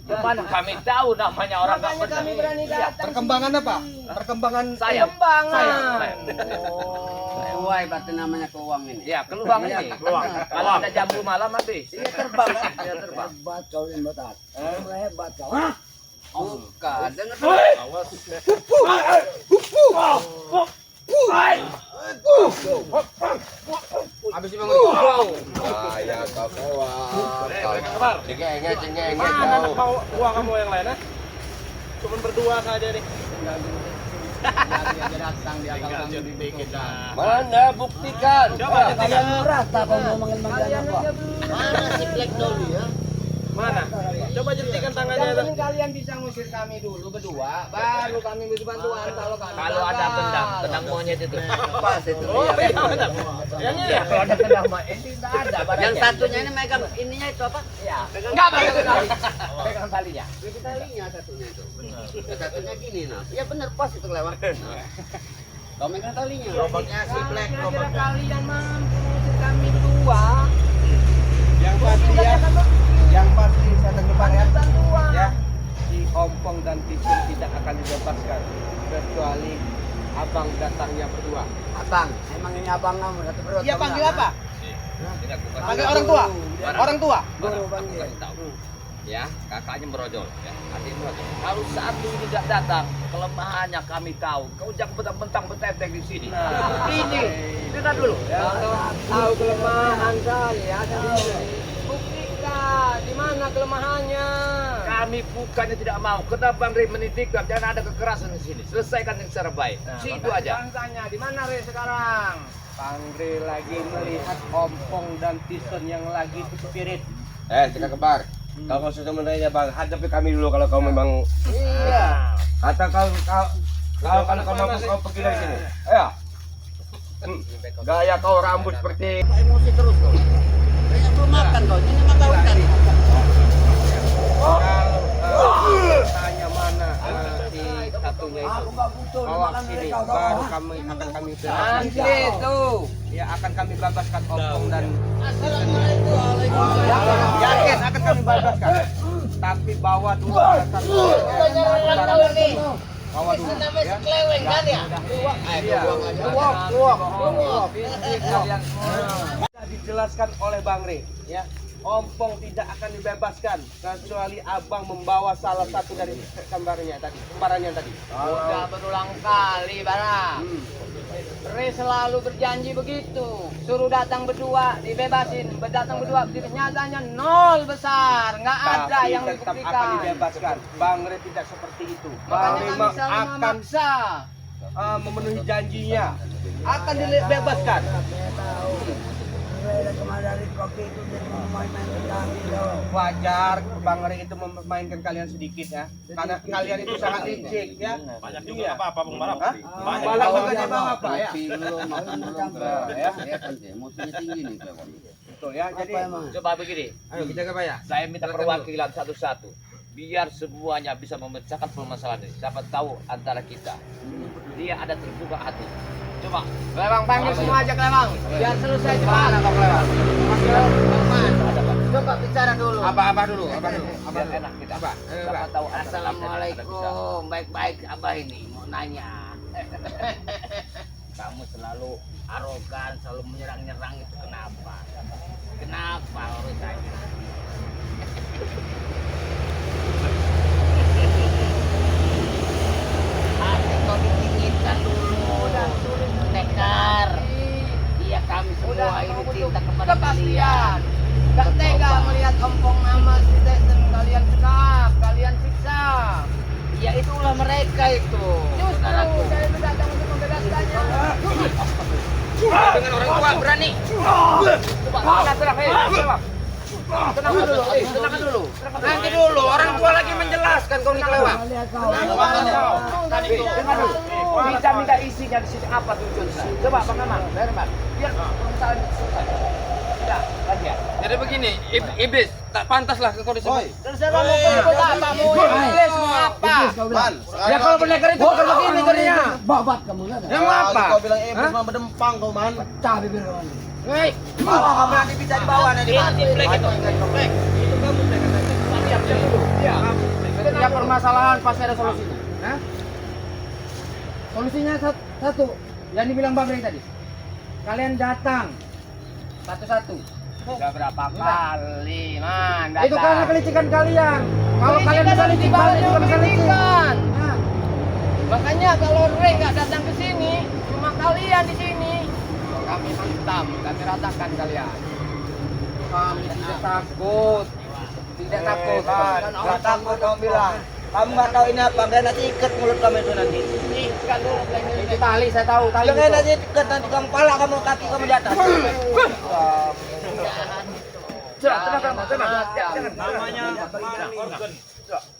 Mana kami tahu namanya orang nggak Makanya kami berani Iya. datang. Perkembangan apa? Perkembangan Sayang. Perkembangan. Keuai berarti namanya keuang ini. Ya, keluang ini. Kalau ada jambu malam habis. Iya terbang. Dia terbang. Hebat kau yang botak. Mulai hebat kau. Bukan, dengar. habis dibangun. Ya kau kawan. Cengeng cengeng Mana kau. mau uang kamu yang lain ah? Cuman berdua saja nih. Dia datang dia kalau dikit dah. Mana buktikan? Coba Kalian merata kau mau manggil-manggil apa? mana si Black Dolly ya? Mana? Coba jentikan tangannya. Yang penting kalian bisa ngusir kami dulu berdua, baru kami bisa bantuan kalau kami Kalau ada tendang monyet itu. Pas itu. Oh, Iya, iya, benar. Yang ini ya? Kalau ada tendang monyet itu tidak ada. Yang barangnya. satunya ini megang ininya itu apa? Ya. Enggak pegang tali. Pegang talinya. Itu talinya satunya itu. Yang satunya gini nah. Iya benar pas itu lewat. Kau megang talinya. Robotnya si Black kira kalian mampu ngusir kami berdua. Yang pasti saya depan ya. Bantuan. Ya. Si Ompong dan Tisun tidak akan dibebaskan kecuali abang datangnya berdua. Abang, emang ini abang kamu satu perut. Iya panggil apa? Tidak bukan. Panggil orang tua. Orang tua. Guru panggil. Kasih tahu. Ya, kakaknya merojol, ya, adiknya merojol. Kalau saat ini tidak datang, kelemahannya kami tahu. Kau jangan bentang-bentang berteteng di sini. Ini, dengar dulu. Tahu kelemahan saya sendiri. Buktikan di mana kelemahannya. Kami bukannya tidak mau. Kenapa Bang Rey menitipkan? Jangan ada kekerasan di sini. Selesaikan yang secara baik. Situ aja. Bangsanya di mana Re sekarang? Pangri lagi melihat Ompong dan Tison yang lagi spirit. Tika Kembar, kau nggak usah menanya bang, hadapi kami dulu kalau kau memang Iya. kata kalau kau mampu kau pergi dari sini. Ayo. Gaya kau rambut seperti Emosi terus kau. Kayaknya belum makan kau. Ini makan ikan. tanya mana si satunya itu. Bawa sini, baru kami Nanti tuh. ya akan kami bebaskan Ompong dan Assalamualaikum. yakin akan kami bebaskan. Tapi bawa dulu bawa dulu ya. Keleweng kan ya? Iya. Luwak. Sudah dijelaskan oleh Bang Rey ya. Ompong tidak akan dibebaskan kecuali abang membawa salah satu dari kembarannya tadi. Udah berulang kali, Bara. Re selalu berjanji begitu. Suruh datang berdua, dibebasin. Datang berdua, nyatanya nol besar. Nggak ada Tapi yang tetap akan dibuktikan. dibebaskan. Bang Rey tidak seperti itu. Bang Makanya Rey kami selalu akan memaksa. memenuhi janjinya. Akan dibebaskan. Wajar Bang Rey itu memainkan kalian sedikit ya. Karena kalian itu sangat licik ya. Banyak juga nggak apa-apa Bang Barap. Hah? Banyak. Malah bukannya bang apa ya? Ya kan emosinya tinggi nih kawan. Betul ya. Jadi Coba begini. ayo kita ke ya. Saya minta perwakilan satu-satu. Biar semuanya bisa memecahkan permasalahan ini. Siapa tahu antara kita. Dia ada terbuka hati. Coba. Kelewang panggil semua aja Kelewang. Biar selesai cepat. Coba bicara dulu. Apa dulu? Biar enak kita. Apa? Siapa tahu antara kita ada bisa. Assalamualaikum. Baik-baik Abah ini mau nanya. Kamu selalu arogan, selalu menyerang-nyerang itu kenapa? Kenapa harus tanya? Hati kau didinginkan dulu dan sulit tekar. Iya kami semua ini cinta kepada kalian. Kepastian. Gak tega melihat ompong nama si Jason. Kalian sekap, kalian siksa. Ya itulah mereka itu. Justru Saudaraku. saya datang untuk membebaskannya. Dengan orang tua berani. Coba, tenang, tenang. Tenangkan dulu, tenangkan dulu. Nanti dulu, orang tua lagi menjelaskan kau nih kelewat. Dengar dulu. Kita minta isinya di sini apa tujuannya? Coba Bang Aman, Berman. Biar permasalahan itu selesai. Tidak, lagi ya. Jadi begini, iblis tak pantaslah kau disebut. Terserah mau ikut apa, mau iblis mau apa. Ya kalau pendekar itu bukan begini jadinya. Babat kamu lah. Yang mau apa? Kau bilang iblis mah berdempang kau man. Pecah bibir kamu. Hei, Kamu nanti bisa dibawa nanti. ini black itu. Black. Itu kamu permasalahan pasti ada solusinya. Hah? Solusinya satu, yang dibilang Bang Rey tadi. Kalian datang satu-satu. Udah berapa kali, Man? Itu karena kelicikan kalian. Kalau kalian bisa licik balik juga bisa licik. Nah, Makanya kalau Rey nggak datang ke sini, cuma kalian di sini. Kami hantam, kami ratakan kalian. kami tidak takut. Tidak takut. Nggak takut kamu bilang. Kamu nggak tahu ini apa? Nggak nanti ikat mulut kamu itu nanti. Ikan dulu Itu tali saya tahu, tali. Jangan itu. nanti ikat nanti kamu pala kamu kaki kamu di atas.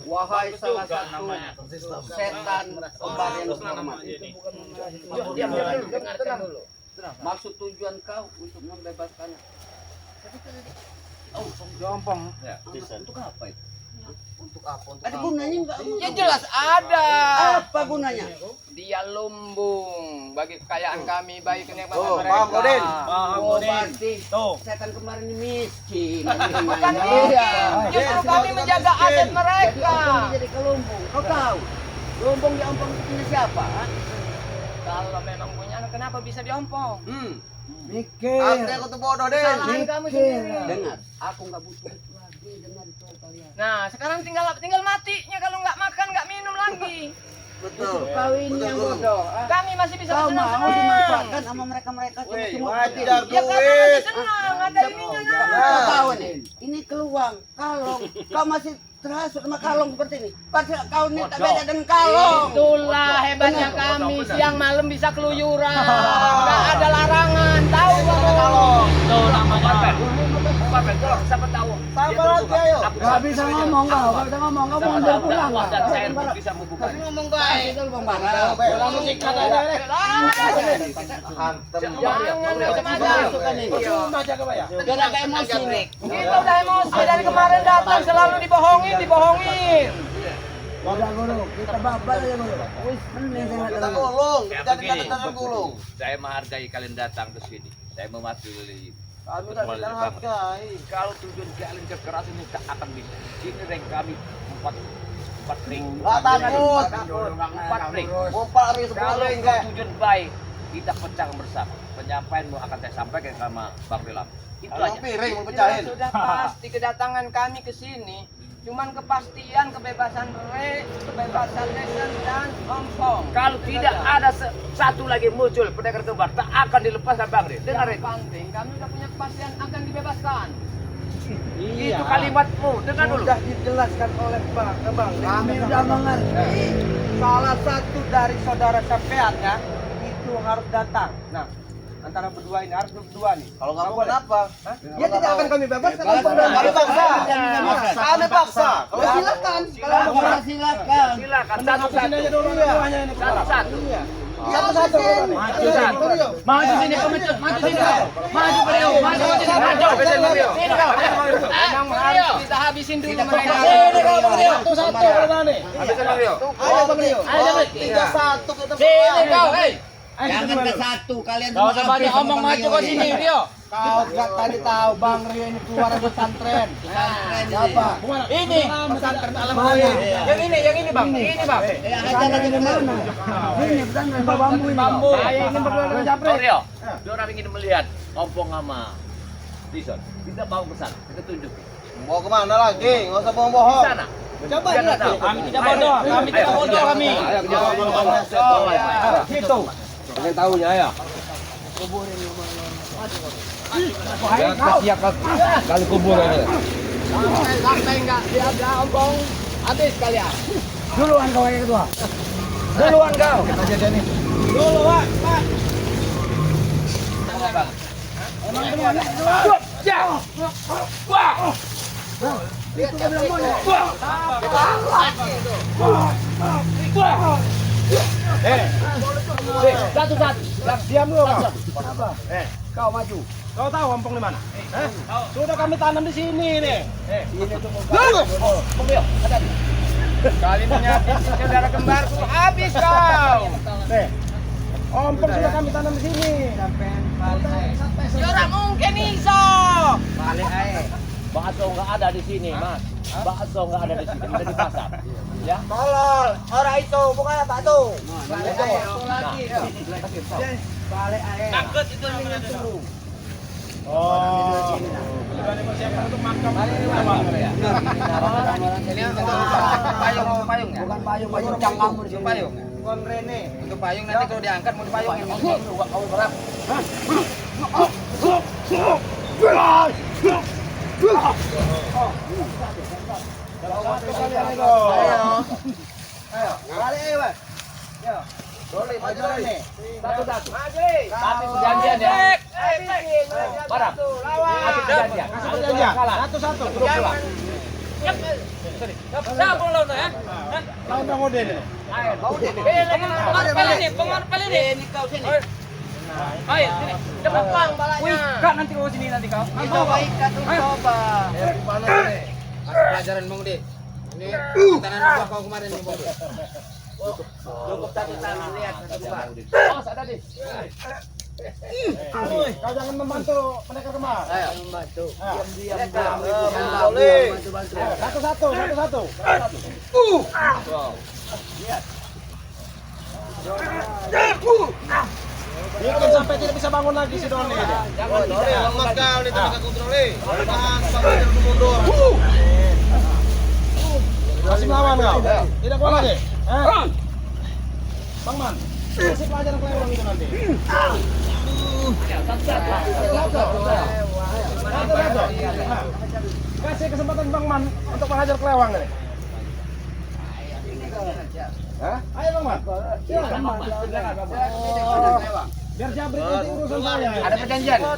Wahai salah satu setan kembar yang terhormat. Diam dulu, tenang dulu. Maksud tujuan kau untuk membebaskannya. Jompong. Untuk apa itu? Untuk apa? Untuk Ada gunanya enggak? Ya jelas ada. Apa gunanya? Dia lumbung bagi kekayaan kami, bagi kenikmatan Oh, mereka. paham, Odin. Oh, berarti Tuh. setan kembar ini miskin. Bukan Iya. miskin, justru kami menjaga aset mereka. Jadi ke lumbung. Kau tahu? Lumbung diompong itu punya siapa? ha? Kalau memang punya, kenapa bisa diompong? Mikir. Artinya aku tuh bodoh deh. Kesalahan kamu sendiri. Dengar, aku nggak butuh itu lagi. Dengar itu kalian. Nah, sekarang tinggal matinya kalau nggak makan, nggak minum lagi. Betul. Kau ini yang bodoh. ha? Kami masih bisa Kau mau bersenang-senang. dimanfaatkan sama mereka-mereka Weh, cuma wajar Ya karena duit. masih senang, ada ininya Kau nah. tahu nih, ini keluang, kalong. Kau masih terhasut sama kalong seperti ini. Pasti kau ini tak beda dengan kalong. Itulah hebatnya kami, siang malam bisa keluyuran. Nggak ada larangan, tahu kamu. Tuh namanya. Papel, tolong siapa tahu. Sama lagi ayo. Gak bisa ngomong kau, gak bisa ngomong. Kau mau ambil pulang. Dakwah dan saya bisa membuka. Ngomong baik. Itu Bang Bara. Langsung sikat aja deh. Jangan macam-macam. Cuma aja kau ya. Udah agak emosi nih. Kita udah emosi dari kemarin datang selalu dibohongin. Udah guru, kita babal aja guru. Wis, mending saya Kita nggak gulung. Saya Jadi begini. kita gulung. Saya menghargai kalian datang ke sini. Saya mematuhi. Kami tak sedang hargai. Kalau tujuan kalian kekerasan ini tak akan bisa. Sini rank kami empat ring. Nggak takut. Empat ring. Empat ring Kalau 10 ring kau kayak. tujuan baik, kita pecah bersama. Penyampaianmu akan saya sampaikan sama Bang Wilam. Itu Kalau aja. piring mau Ya, pecahin. sudah pasti kedatangan kami ke sini. Cuman kepastian kebebasan Rey, kebebasan Nation dan Ompong. Kalau tidak ada satu lagi muncul pendekar kembar, tak akan dilepaskan Bang Ri. Dengar Yang itu. penting kami sudah punya kepastian akan dibebaskan. Itu kalimatmu. Dengar dulu. Sudah dijelaskan oleh Bang. Kami udah mengerti. Salah satu dari saudara sampean ya itu harus datang. Nah, antara berdua ini harus berdua nih. Kalau nggak mau kenapa? Ya tidak akan kami bebaskan. Kami paksa. Kami paksa. Kalau silakan. Kalau mau Silakan. Silakan satu-satu. Satu-satu. satu-satu. Satu-satu. Maju sini pemecut, maju sini kau. Maju beliau, maju sini. Maju. Sini kau. Memang harus kita habisin dulu mereka. Sini kau beliau. Satu-satu. Habisin Bang Rio. Ayo beliau. Ayo, David. 3-1 kita. Sini kau, hei. Jangan ke satu, kalian semua. Kau banyak omong maju kau sini, Rio. Kau nggak tadi tahu Bang Rio ini keluar dari pesantren. Siapa? Ini. Pesantren alam Yang ini Bang. Ini Bang. Acara di mana? Ini pesantren bambu ini. Bambu. Saya ingin berdua dengan Bang Japri. Rio, orang ingin melihat Ompong sama Tison. Kita bawa ke sana. Kita tunjuk. Mau kemana lagi? Nggak usah bohong-bohong. Di sana. Coba Jangan lihat. tahu. Kami tidak bodoh. Kami tidak bodoh kami. Gitu. Kalian tahunya ya. Siap kali kubur ini. Sampai enggak dia Ompong habis kalian. Duluan kau yang kedua. Duluan kau. Satu-satu. Diam lu. Kau maju. Kau tahu ompong di mana? Sudah kami tanam di sini nih. Kali menyakiti saudara kembarku habis kau. Ompong sudah kami tanam di sini. Ya orang mungkin iso. Bakso nggak ada di sini, Mas. Bakso nggak ada di sini, ada di pasar. Ya. Tolol, orang itu bukan batu. Balik ayo lagi. Balik aja. Takut itu minyak turun. Oh. Sudah dipersiapkan untuk makam. Ini payung ya? Bukan payung, baju cangkang di sini. Payung. Bukan Rene. Untuk payung nanti kalau diangkat mau dipayung. Kamu berat. Ayo. Balik ayo, Mas. Yo. Boleh, maju Rene. Satu-satu. Maju. Tapi perjanjian ya. Barang. Tapi perjanjian. Kasih perjanjian. Kalah. Satu-satu. Suruh pulang. Siapa lawan ya? Lawan Bang Odin ini. Ayo, bau deh. Pengorpel ini kau sini. Ayo, sini. Cepat bang balanya. Wih, Kak, nanti kau sini nanti kau. Coba ikat dulu coba. Panas ini. Kasih pelajaran Bang Udin. Ini tangan gua kau kemarin nih Bang Udin. Cukup satu tangan lihat satu bulan. Oh, ada deh. Kau jangan membantu pendekar kemar. Ayo membantu. Diam. Boleh. Satu-satu. Bikin sampai tidak bisa bangun lagi si Doni. Jangan tidak. Lemas kau nih tenaga kontrol nih. Tahan sampai mundur. Masih melawan kau. Tidak boleh deh. Bang Man, kasih pelajaran kelewang itu nanti. Kasih kesempatan Bang Man untuk menghajar kelewang ini. Hah? Ayo Bang Man. Silakan Bang. Biar jabrik nanti urusan saya. Ada perjanjian ya?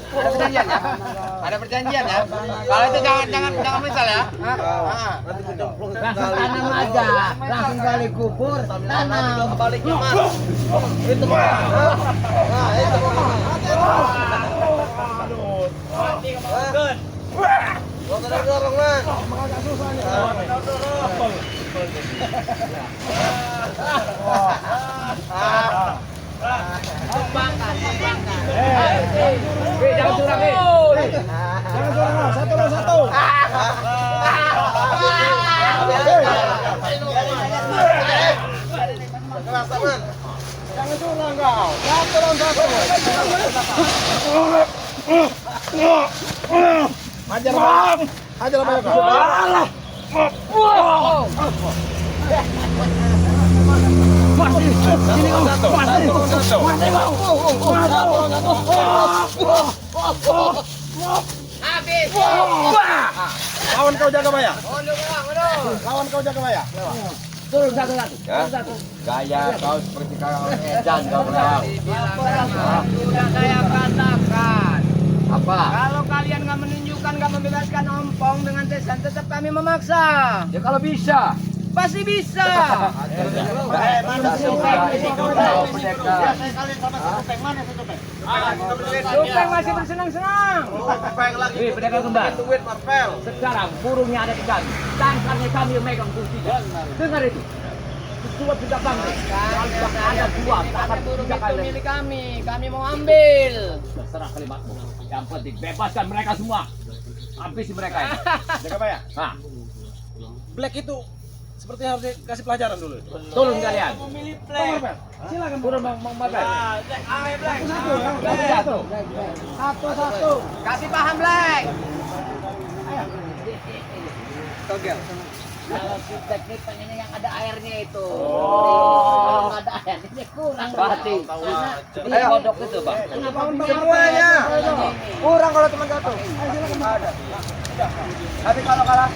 Ada perjanjian ya? Kalau itu jangan misal ya. Langsung tanam aja. Langsung gali kubur, tanam. Baliknya Mas. Itu Mas. Nah, itu Mas. Dorong Mas. Agak susah nih. Jangan curang, Jangan curang, satu lawan satu. Jangan curang kau. Satu lawan satu. Hajar Bang. Hajar Bang. Habis. Lawan kau jaga Maya. Lawan kau jaga Maya. turun satu-satu. Gaya kau seperti kau edan kau kelewang. Sudah saya katakan. Apa? Kalau kalian nggak menunjukkan, nggak membebaskan ompong dengan tesan, tetap kami memaksa. Ya kalau bisa. Pasti bisa. Tupeng masih bersenang-senang. Wih, pedagang kembar. Sekarang burungnya ada di kami. Tangkarnya kami yang megang kuncinya. Dengar itu. Sesuatu tidak bangkit. Kalau ada dua, Karena burung itu milik kami mau ambil. terserah kalimatmu. Yang penting bebaskan mereka semua. Habisi mereka ini. Jaga Maya. Nah, Black itu seperti harus dikasih pelajaran dulu. turun kalian. Silakan Turun Bang Bagai. Satu. Kasih paham, Black. Kalau kita pengennya yang ada airnya itu. Kalau nggak ada airnya kurang. Berarti. Ini kodok itu Bang. Semuanya. Kurang kalau cuma satu. Tapi kalau kalah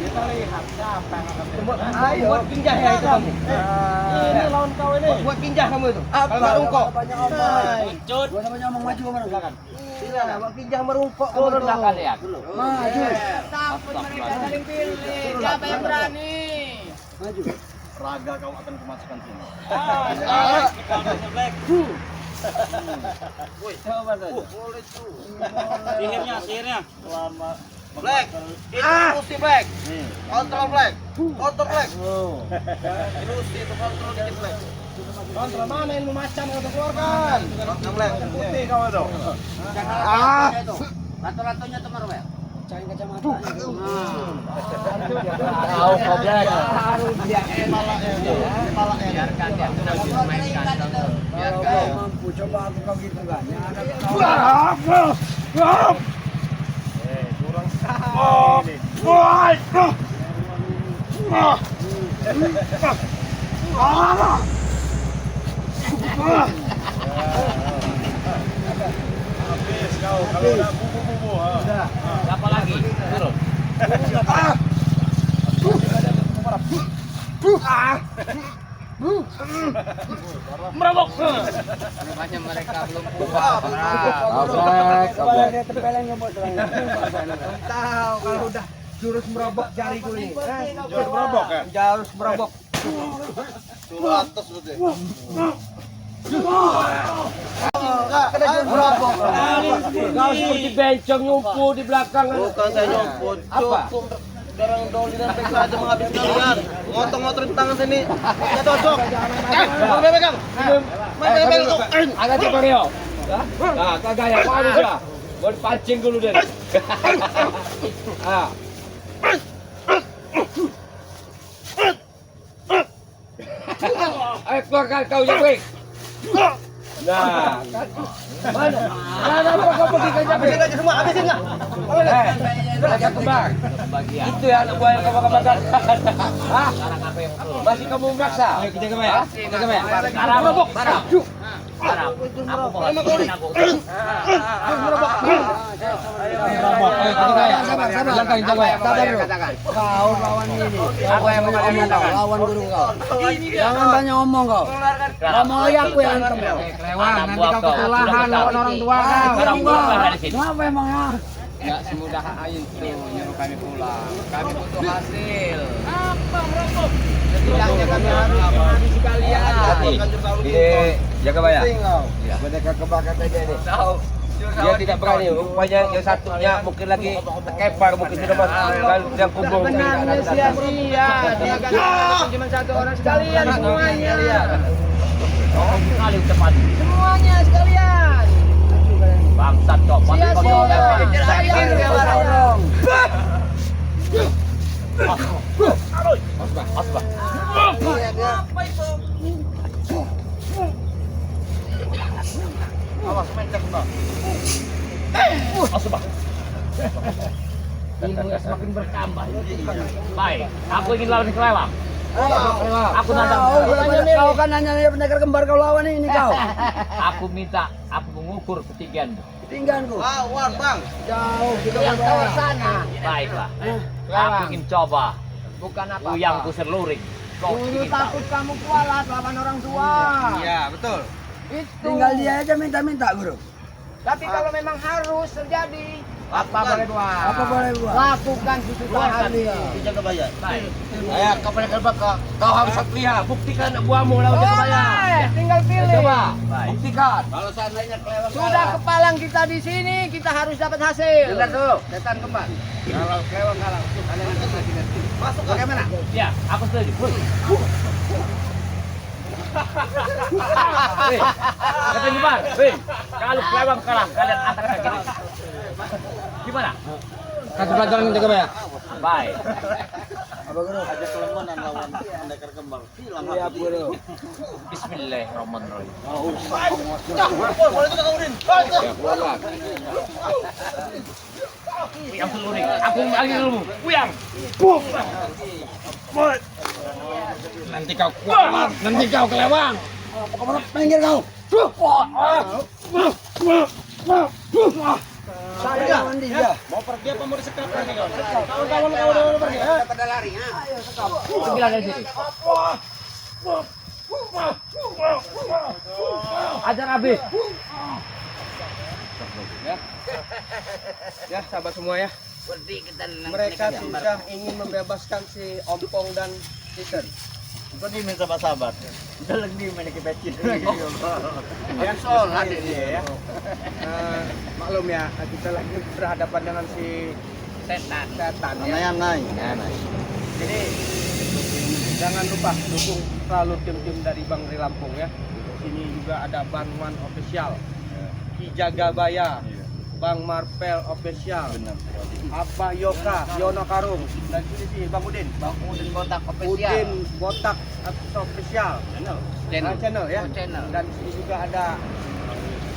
Kita lihat siapa yang akan ayo buat pinjah ya itu kamu. Ini lawan kau ini. Buat pinjah kamu itu. Apa rungkok? Banyak ngomong maju kemana? Silakan. Silakan buat pinjah merungkok kamu Turun tuh. lah kalian. Maju. Takut mereka saling pilih. Siapa yang berani? Raga kau akan kemasukan sini. Coba saja. Sihirnya. Black. Ilusi Black. Kontrol Black. Kontrol Black. Ilusi itu kontrol dikit Black. Kontra mana ilmu macan kau keluarkan? Kontrol Black. Putih kau itu. Ratu-ratunya tuh Marwel. pecahin kacamatanya. Tahu komplek. Biarkan dia sudah dimainkan. Biarkan. Mampu coba aku kau gitu kan. Kurang sekali. Habis kau kalau udah bubu-bubu. Siapa lagi? Turun. Merabok. Rupanya mereka belum puas. Tahu kalau udah jurus merobok jariku ini. Jurus merabok ya? Jurus merobok. Kau seperti bencong nyumpu di belakang. Bukan saya nyopot. Apa? Darang doli dan pegang aja menghabis kalian. Ngotong-ngotorin tangan sini. Ya cocok. Mau pegang. Main pegang. Agak cepat Rio. Nah, kagak ya, kau harus ya. Mau pancing dulu deh. Ah. Ayo keluarkan kau yang baik. Nah, mana? Mana kau pergi ke Jakarta? Habisin aja semua, habisin enggak? Raja kembar. Itu ya anak buah yang kamu kembangkan. Hah? Masih kamu memaksa? Ayo kita kemana ya? Kita kemana ya? Sekarang merobok. Belakang jaga ya. Sabar dulu. Kau lawan ini. Aku yang ngomong kau, lawan guru kau. Jangan banyak ngomong kau. Ngomong lagi aku yang antem kau. Kelewang, nanti kau ketulahan lawan orang tua kau. Sekarang pulang dari sini. Kenapa emangnya? Nggak semudah itu nyuruh kami pulang. Kami butuh hasil. Setidaknya kami harus menghabisi kalian. Ini jaga bayar. Mereka kebakar saja ini. Tahu. Dia tidak berani. Rupanya yang satunya mungkin lagi terkepar, mungkin sudah masuk yang kubur. Benarnya sia-sia. Dia kan cuma satu orang sekalian semuanya. Kali cepat. Semuanya sekalian. Bangsat kau. Sia-sia. Asbah. Awas main kembang. Asbah. Ilmu semakin bertambah. Baik, aku ingin lawan kelewang. Aku nantang. Kau kan hanya pendekar kembar kau lawan ini kau. Aku minta, aku mengukur ketinggianmu. Tinggalku. Bang. Jauh kita Yang ke sana. Baiklah. Aku ingin coba. Bukan apa-apa. Uyangku serluring. Kau Dulu ingin tahu. takut kamu kualat lawan orang tua. Iya, betul. Itu. Tinggal dia aja minta-minta, Guru. Tapi kalau memang harus terjadi, apa boleh buat? Apa boleh buat? Lakukan sesuatu hari. Jaga bayar. Baik. Ayo, kau pendekar bakal. Kau harus satria. Buktikan buahmu lawan jaga bayar. Boleh, tinggal pilih. Coba, Baik. buktikan. Kalau seandainya kelewat Sudah kepalang kita di sini, kita harus dapat hasil. Bentar dulu, setan kembar. Kalau kelewat kalah, kalian akan mati nanti. Masuk bagaimana? Ya, aku setuju. Hei, kata gimana? Hei, kalau kelewang kalah, kalian akan kiri. Gimana? Kasih pelajaran jaga bayar. Baik. Apa Guru? Ada kelemahan lawan pendekar kembar. Hilang ya, Guru. Bismillahirrahmanirrahim. Boleh juga kau Udin. Uyang seluring. Aku panggil dulu. Uyang. Nanti kau kuat. Nanti kau kelewang. Pinggir kau. Saya lawan dia. Mau pergi apa mau disekap lagi kau? Kawan-kawan kau udah pergi. Pada lari. Ayo sekap. Sembilan dari sini. Ajar habis. Ya, sahabat semua ya. Mereka sudah ingin membebaskan si Ompong dan Tisen. Kau di minta sahabat. Kita lagi main ke pecin. Ya, sholat dia ya. Maklum ya, kita lagi berhadapan dengan si setan ya. Jadi jangan lupa dukung selalu tim-tim dari Bang Ri Lampung ya. Di sini juga ada Banwan Official, Ki Jagabaya, Bang Marvel Official, Abah Yoka, Yono Karung, dan sini Bang Udin. Bang Udin Botak Official. Udin Botak Official channel ya. Oh, channel. Dan di sini juga ada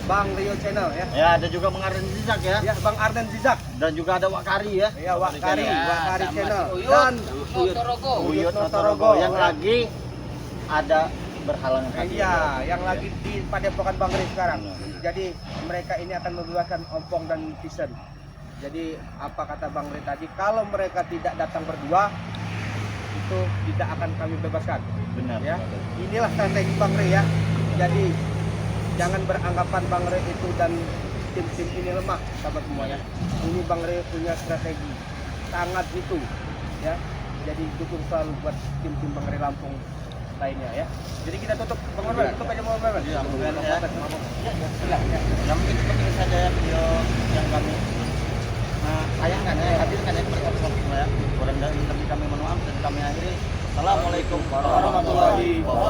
Bang Rio channel ya. Ya, ada juga Bang Arden Zizak ya. Ya, Bang Arden Zizak. Dan juga ada Wakari ya. Ya, Wakari sama channel. si Uyut. Dan Notorogo. Uyut Notorogo. Notorogo yang lagi ada berhalangan hadir. iya, yang lagi di Padepokan Bang Ri sekarang. Jadi mereka ini akan membebaskan Ompong dan Tisen. Jadi apa kata Bang Ri tadi, kalau mereka tidak datang berdua itu tidak akan kami bebaskan. Benar. Ya, inilah strategi Bang Ri ya. Jadi jangan beranggapan Bang Ri itu dan tim-tim ini lemah, sahabat semua ya. Ini Bang Ri punya strategi sangat itu ya. Jadi dukung selalu buat tim-tim Bang Ri Lampung lainnya ya. Jadi kita tutup Bang Marvel, tutup aja Bang Marvel. Iya, Bang Marvel, ya. Silakan ya. Yang mungkin seperti ini saja ya video yang kami sayangkan ya, hadirkan ya kepada semua ya. Kurang dari kami mohon maaf dan kami akhiri. Assalamualaikum warahmatullahi wabarakatuh.